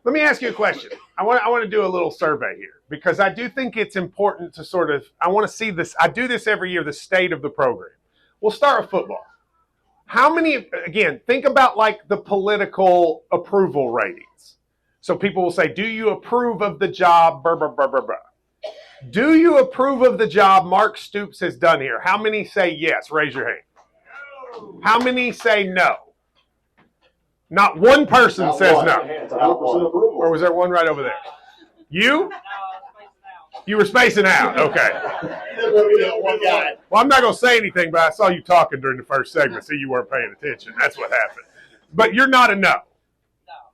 Let me ask you a question. I want to do a little survey here because I do think it's important to sort of, I want to see this. I do this every year, the state of the program. We'll start with football. How many, again, think about like the political approval ratings. So people will say, do you approve of the job, blah, blah, blah, blah, blah. Do you approve of the job Mark Stoops has done here? How many say yes? Raise your hand. How many say no? Not one person Not says one. no. It's 100% approval. Or was there one right over there? You? You were spacing out. Okay. One guy. Well, I'm not going to say anything, but I saw you talking during the first segment, so you weren't paying attention. That's what happened. But you're not a no.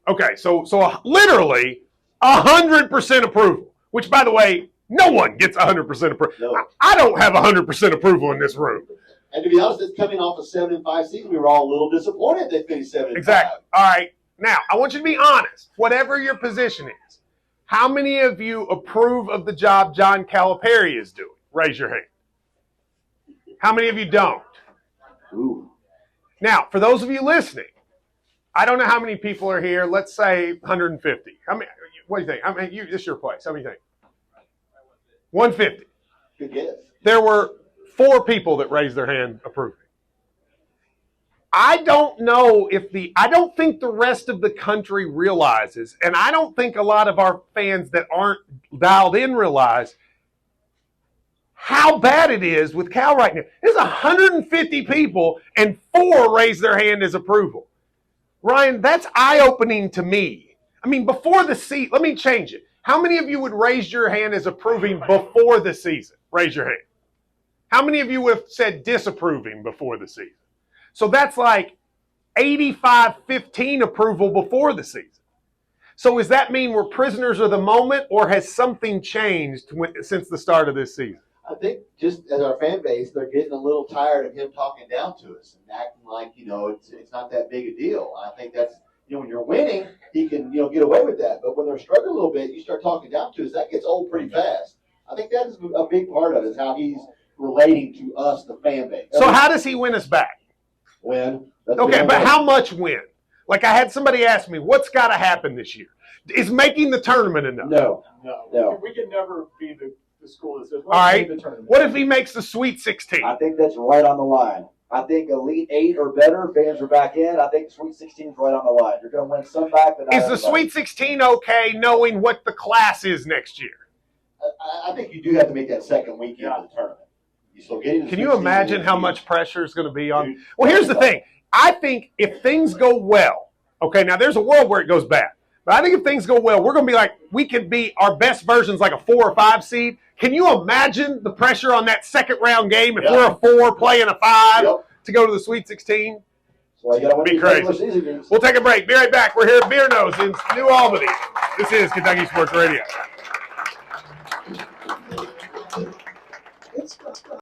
Okay, so literally 100% approval, which, by the way, no one gets 100% approval. No. I don't have 100% approval in this room. And to be honest, it's coming off a 7-5 season. We were all a little disappointed they finished 7-5. Exactly. All right. Now, I want you to be honest. Whatever your position is, how many of you approve of the job John Calipari is doing? Raise your hand. How many of you don't? Ooh. Now, for those of you listening, I don't know how many people are here. Let's say 150. How many? What do you think? I mean, this is your place. How many do you think? 150. Good guess. There were 4 people that raised their hand approving. I don't know I don't think the rest of the country realizes, and I don't think a lot of our fans that aren't dialed in realize how bad it is with Cal right now. There's 150 people and 4 raised their hand as approval. Ryan, that's eye-opening to me. I mean, before the season, let me change it. How many of you would raise your hand as approving before the season? Raise your hand. How many of you would have said disapproving before the season? So that's like 85-15 approval before the season. So does that mean we're prisoners of the moment, or has something changed since the start of this season? I think just as our fan base, they're getting a little tired of him talking down to us and acting like, it's not that big a deal. I think that's, when you're winning, he can, get away with that. But when they're struggling a little bit, you start talking down to us, that gets old pretty fast. I think that is a big part of it, is how he's relating to us, the fan base. So how does he win us back? Win. Okay, but how much win? Like I had somebody ask me, what's got to happen this year? Is making the tournament enough? No. We can never be the school that says, all right. the tournament. What if he makes the Sweet 16? I think that's right on the line. I think Elite 8 or better, fans are back in. I think Sweet 16 is right on the line. You're going to win some back. But is the Sweet 16 okay knowing what the class is next year? I think you do have to make that second weekend of the tournament. Can you imagine how much pressure is going to be on? Well, here's the thing. I think if things go well, okay, now there's a world where it goes bad. But I think if things go well, we're going to be like, we could be our best versions like a 4 or 5 seed. Can you imagine the pressure on that second round game if we're a 4 playing a 5 to go to the Sweet 16? So you be crazy. We'll take a break. Be right back. We're here at Bearno's in New Albany. This is Kentucky Sports Radio.